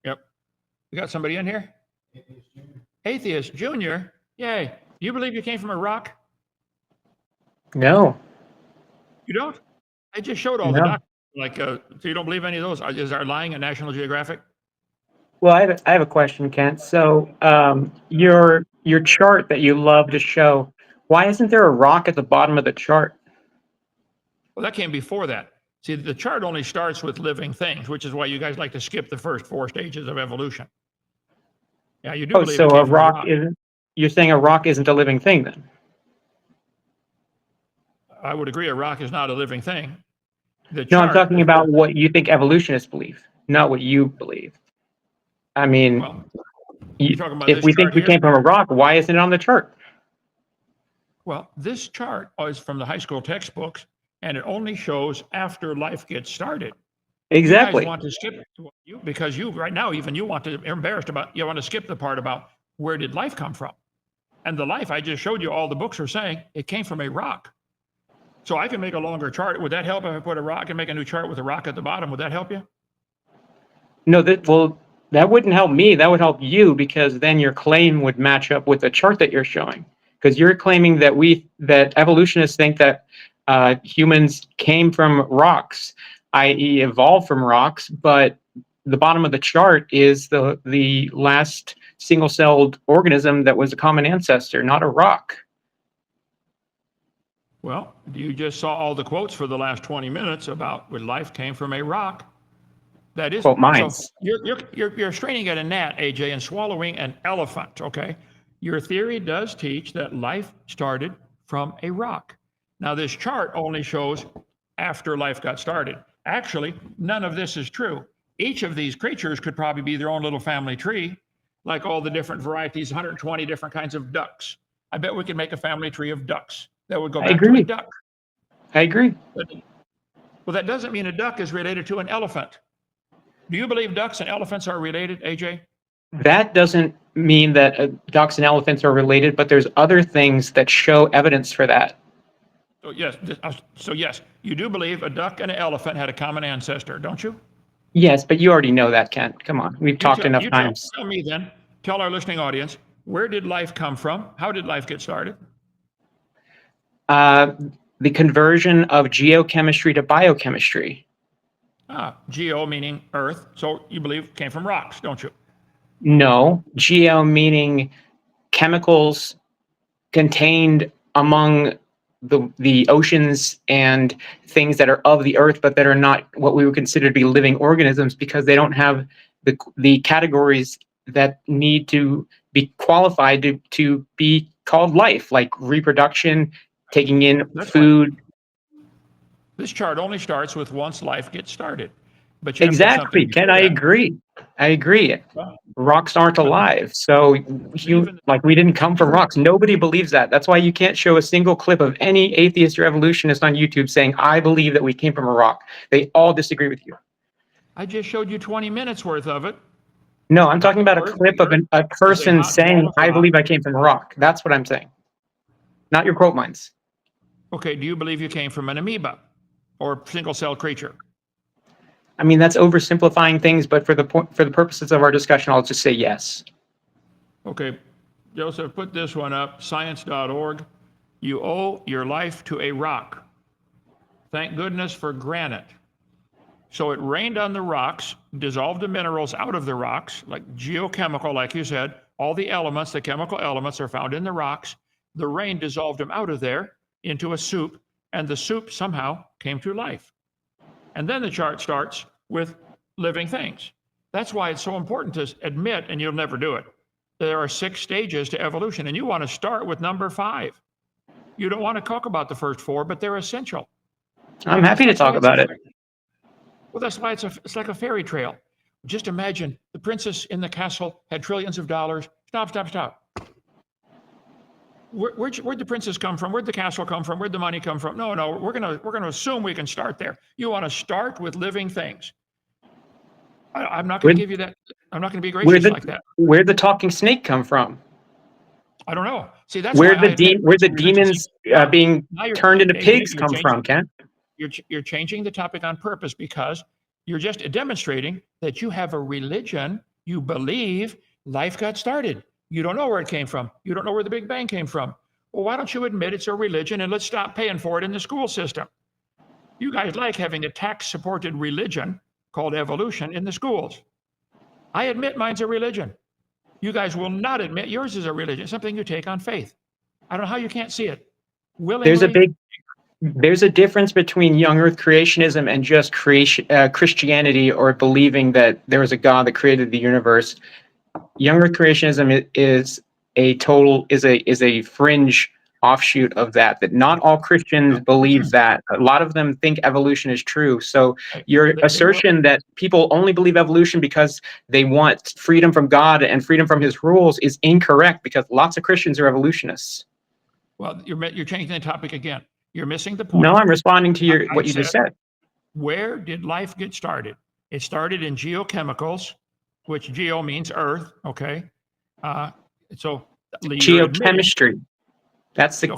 Yep. We got somebody in here? Atheist Junior. Yay. Do you believe you came from a rock? No. You don't? I just showed all the No. documents. So you don't believe any of those? Is our lying at National Geographic? Well, I have a question, Kent. So, your chart that you love to show, why isn't there a rock at the bottom of the chart? Well, that came before that. See, the chart only starts with living things, which is why you guys like to skip the first 4 stages of evolution. Yeah, you do Oh, believe so it a came from a rock rock. isn't? You're saying a rock isn't a living thing, then? I would agree a rock is not a living thing. The No, I'm chart, talking about what you think evolutionists believe, not what you believe. I mean, well, you're talking about if this we think chart we here? came from a rock, why isn't it on the chart? Well, this chart is from the high school textbooks, and it only shows after life gets started. You guys Exactly. want to skip because you right now, even you want to, you're embarrassed about, you want to skip the part about where did life come from? And the life I just showed you, all the books are saying it came from a rock. So I can make a longer chart. Would that help if I put a rock and make a new chart with a rock at the bottom? Would that help you? No, that wouldn't help me. That would help you, because then your claim would match up with the chart that you're showing. Because you're claiming that evolutionists think that humans came from rocks, i.e., evolved from rocks, but the bottom of the chart is the last single-celled organism that was a common ancestor, not a rock. Well, you just saw all the quotes for the last 20 minutes about where life came from a rock. That is, Quote so mines. you're straining at a gnat, AJ, and swallowing an elephant. Okay, your theory does teach that life started from a rock. Now, this chart only shows after life got started. Actually, none of this is true. Each of these creatures could probably be their own little family tree, like all the different varieties, 120 different kinds of ducks. I bet we could make a family tree of ducks that would go I back to a agree. duck. I agree. Well, that doesn't mean a duck is related to an elephant. Do you believe ducks and elephants are related, AJ? That doesn't mean that ducks and elephants are related, but there's other things that show evidence for that. So yes, you do believe a duck and an elephant had a common ancestor, don't you? Yes, but you already know that, Kent. Come on, we've talked enough You times. tell me then, tell our listening audience, where did life come from? How did life get started? The conversion of geochemistry to biochemistry. Geo meaning earth, so you believe came from rocks, don't you? No, geo meaning chemicals contained among the oceans and things that are of the earth, but that are not what we would consider to be living organisms, because they don't have the categories that need to be qualified to be called life, like reproduction, taking in food. This chart only starts with once life gets started, but you have to have something Exactly, Ken. before I that. agree. I agree. Well, Rocks aren't alive, so we didn't come from rocks. Nobody believes that. That's why you can't show a single clip of any atheist or evolutionist on YouTube saying, "I believe that we came from a rock." They all disagree with you. I just showed you 20 minutes worth of it. No, I'm talking about a clip of a person saying, "I believe I came from a rock." That's what I'm saying, not your quote mines. Okay, do you believe you came from an amoeba or single-cell creature? I mean, that's oversimplifying things, but for the purposes of our discussion, I'll just say yes. Okay, Joseph, put this one up, science.org. You owe your life to a rock. Thank goodness for granite. So it rained on the rocks, dissolved the minerals out of the rocks, like geochemical, like you said. All the elements, the chemical elements, are found in the rocks. The rain dissolved them out of there into a soup, and the soup somehow came to life. And then the chart starts with living things. That's why it's so important to admit, and you'll never do it, there are 6 stages to evolution, and you want to start with number 5. You don't want to talk about the first 4, but they're essential. I'm happy to talk about it. Well, that's why it's like a fairy tale. Just imagine the princess in the castle had trillions of dollars. Stop. Where'd the princess come from? Where'd the castle come from? Where'd the money come from? No, we're gonna assume we can start there. You want to start with living things. I'm not going to give you that. I'm not going to be gracious like that. Where'd the talking snake come from? I don't know. See, that's where why the demons being turned into pigs come from, Ken? You're changing the topic on purpose because you're just demonstrating that you have a religion You believe life got started. You don't know where it came from. You don't know where the Big Bang came from. Well, why don't you admit it's a religion and let's stop paying for it in the school system? You guys like having a tax-supported religion called evolution in the schools. I admit mine's a religion. You guys will not admit yours is a religion, something you take on faith. I don't know how you can't see it. Willingly. There's a difference between young earth creationism and just Christianity, or believing that there was a God that created the universe. Young earth creationism is a fringe offshoot of that not all Christians believe that. A lot of them think evolution is true. So your assertion that people only believe evolution because they want freedom from God and freedom from his rules is incorrect, because lots of Christians are evolutionists. Well, you're changing the topic again. You're missing the point. No, I'm responding to what you just said. Where did life get started? It started in geochemicals, which geo means earth, okay? So geochemistry. That's the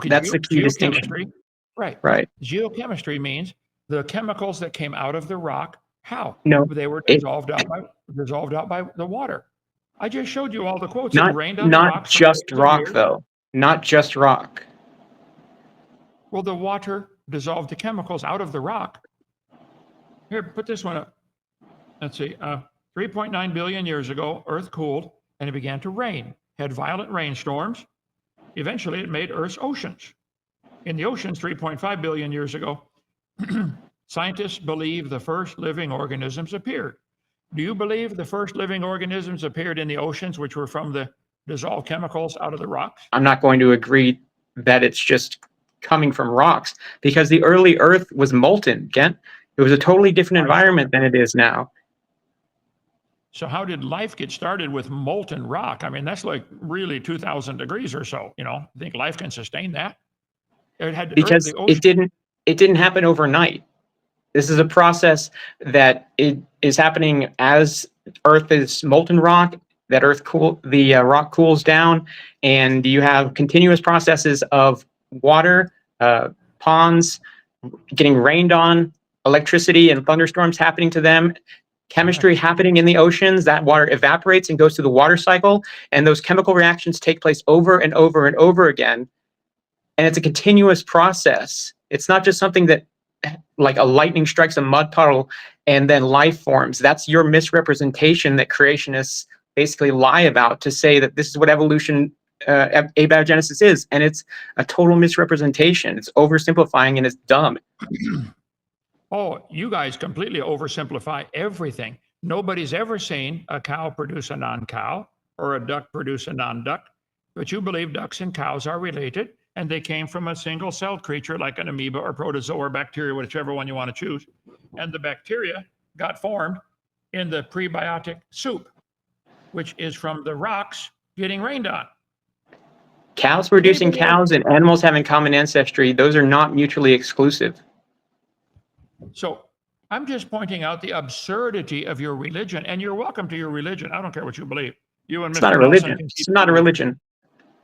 key distinction. Right. Geochemistry means the chemicals that came out of the rock. How? No, they were dissolved out by the water. I just showed you all the quotes. It rained on the not rocks just rock, though. Not just rock. Well, the water dissolved the chemicals out of the rock. Here, put this one up. Let's see. 3.9 billion years ago, Earth cooled and it began to rain. Had violent rainstorms. Eventually, it made Earth's oceans. In the oceans, 3.5 billion years ago, scientists believe the first living organisms appeared. Do you believe the first living organisms appeared in the oceans, which were from the dissolved chemicals out of the rocks? I'm not going to agree that it's just coming from rocks, because the early Earth was molten, Kent. It was a totally different environment than it is now. So how did life get started with molten rock? I mean, that's like really 2,000 degrees or so. I think life can sustain that. Because it didn't happen overnight. This is a process that it is happening as Earth is molten rock. That the rock cools down, and you have continuous processes of water, ponds getting rained on, electricity and thunderstorms happening to them, chemistry happening in the oceans. That water evaporates and goes through the water cycle, and those chemical reactions take place over and over and over again. And it's a continuous process. It's not just something that, like a lightning strikes a mud puddle and then life forms. That's your misrepresentation that creationists basically lie about, to say that this is what evolution, abiogenesis is. And it's a total misrepresentation. It's oversimplifying and it's dumb. Oh, you guys completely oversimplify everything. Nobody's ever seen a cow produce a non-cow or a duck produce a non-duck, but you believe ducks and cows are related, and they came from a single-celled creature like an amoeba or protozoa or bacteria, whichever one you want to choose. And the bacteria got formed in the prebiotic soup, which is from the rocks getting rained on. Cows producing cows and animals having common ancestry, those are not mutually exclusive. So I'm just pointing out the absurdity of your religion, and you're welcome to your religion. I don't care what you believe. You and It's not a religion. It's not a religion.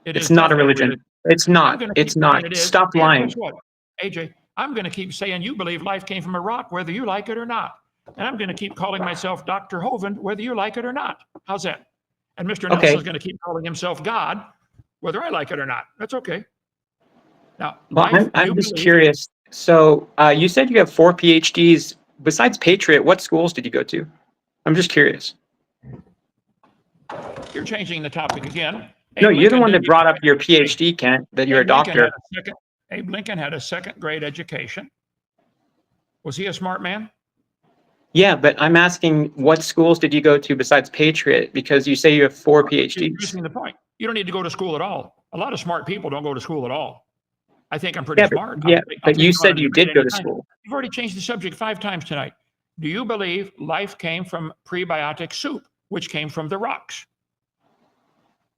It's not a religion. It's not. It's not. Stop lying. Guess what, AJ? I'm going to keep saying you believe life came from a rock, whether you like it or not. And I'm going to keep calling myself Dr. Hovind, whether you like it or not. How's that? And Mr. Nelson's going to keep calling himself God, whether I like it or not. That's okay. Now, well, I'm just curious. So you said you have 4 PhDs. Besides Patriot, what schools did you go to? I'm just curious. You're changing the topic again. No, you're the one that brought up your PhD, Kent, that you're a doctor. Abe Lincoln had a second-grade education. Was he a smart man? Yeah, but I'm asking, what schools did you go to besides Patriot? Because you say you have 4 PhDs. You're missing the point. You don't need to go to school at all. A lot of smart people don't go to school at all. I think I'm pretty smart. But you said you did go to school. You've already changed the subject 5 times tonight. Do you believe life came from prebiotic soup, which came from the rocks?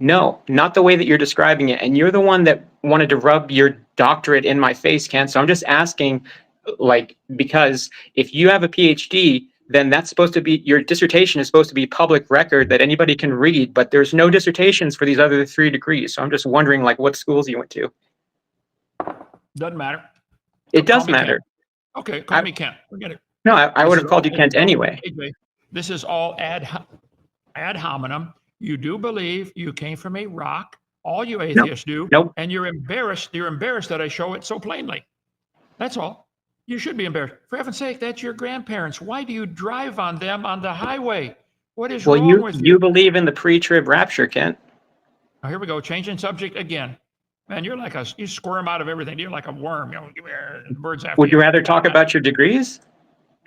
No, not the way that you're describing it. And you're the one that wanted to rub your doctorate in my face, Ken. So I'm just asking, because if you have a PhD, then that's supposed to be, your dissertation is supposed to be public record that anybody can read, but there's no dissertations for these other 3 degrees. So I'm just wondering, what schools you went to. Doesn't matter. It does matter. Kent. Okay, call me Kent. Forget it. No, I would have called you Kent anyway. This is all ad ad hominem. You do believe you came from a rock. All you Nope. atheists do. Nope. And you're embarrassed. You're embarrassed that I show it so plainly. That's all. You should be embarrassed. For heaven's sake, that's your grandparents. Why do you drive on them on the highway? What is Well, wrong with you you? believe in the pre-trib rapture, Kent. Oh, here we go. Changing subject again. Man, you're like you squirm out of everything. You're like a worm. Birds after Would you rather talk about your degrees?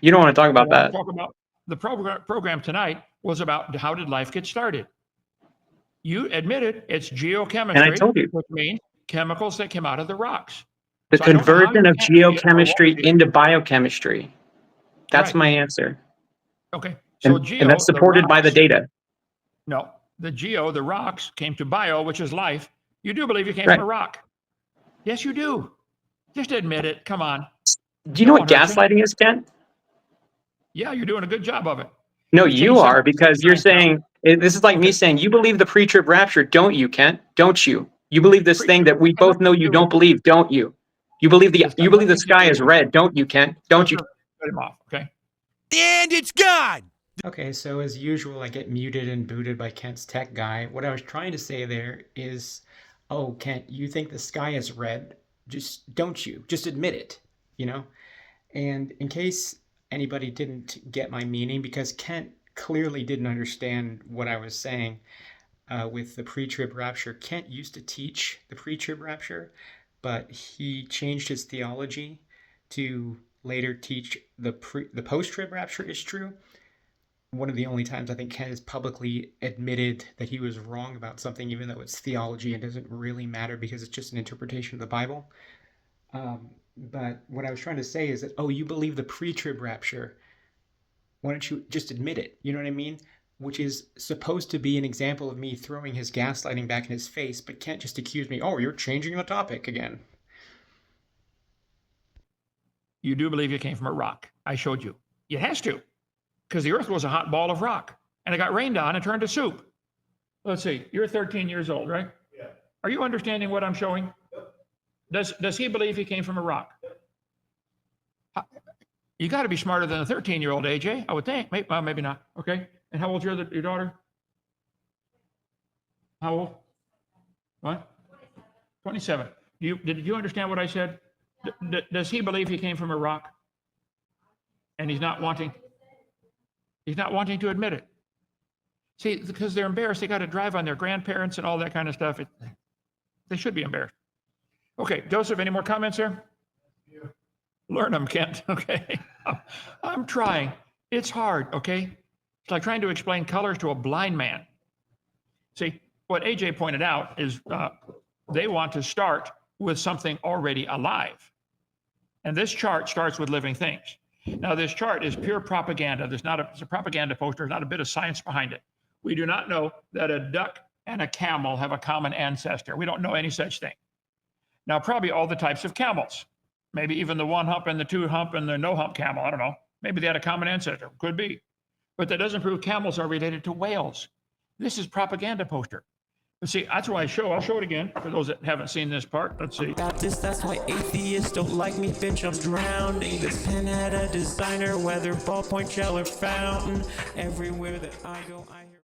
You don't want to talk I about want to that. talk about the program tonight was about how did life get started. You admitted it's geochemistry, And I told you. which means chemicals that came out of the rocks. The So I don't know how conversion you of can't see it or won't geochemistry see it. into biochemistry. That's Right. my answer. Okay. So And that's supported by the data. No, the rocks came to bio, which is life. You do believe you came Right. from a rock. Yes, you do. Just admit it. Come on. Do you know what Don't hurt you. gaslighting is, Kent? Yeah, you're doing a good job of it. No, Change you are, subject, because you're science now. saying, this is like me Okay. saying, you believe the pre-trib rapture, don't you, Kent? Don't you? You believe this thing that we It's got both know nothing to you do with don't believe, don't you? You believe the It's got nothing to sky do is with red, don't you, Kent? Don't you? Cut him off, okay? And it's gone! Okay, so as usual, I get muted and booted by Kent's tech guy. What I was trying to say there is, oh, Kent, you think the sky is red? Just don't you? Just admit it, you know? And in case anybody didn't get my meaning, because Kent clearly didn't understand what I was saying with the pre-trib rapture. Kent used to teach the pre-trib rapture, but he changed his theology to later teach the post-trib rapture is true. One of the only times I think Ken has publicly admitted that he was wrong about something, even though it's theology and doesn't really matter because it's just an interpretation of the Bible. But what I was trying to say is that, oh, you believe the pre-trib rapture. Why don't you just admit it? You know what I mean? Which is supposed to be an example of me throwing his gaslighting back in his face, but Kent just accused me, oh, you're changing the topic again. You do believe you came from a rock. I showed you. It has to, because the earth was a hot ball of rock, and it got rained on and turned to soup. Let's see. You're 13 years old, right? Yeah. Are you understanding what I'm showing? Yep. Does he believe he came from a rock? Yep. You got to be smarter than a 13-year-old, AJ, I would think. Maybe not. Okay. And how old's your daughter? How old? What? 27. Did you understand what I said? Does he believe he came from a rock? And he's not wanting to admit it. See, because they're embarrassed, they got to drive on their grandparents and all that kind of stuff. They should be embarrassed. Okay, Joseph, any more comments there? Yeah. Learn them, Kent. Okay. I'm trying. It's hard, okay? It's like trying to explain colors to a blind man. See, what AJ pointed out is they want to start with something already alive. And this chart starts with living things. Now, this chart is pure propaganda. It's a propaganda poster. There's not a bit of science behind it. We do not know that a duck and a camel have a common ancestor. We don't know any such thing. Now, probably all the types of camels, maybe even the one hump and the two hump and the no hump camel. I don't know. Maybe they had a common ancestor. Could be. But that doesn't prove camels are related to whales. This is propaganda poster. But see, that's why I'll show it again for those that haven't seen this part. Let's see. Got this, that's why atheists don't like me, bitch, I'm drowning. This pen had a designer, whether ballpoint, gel, or fountain. Everywhere that I go, I hear.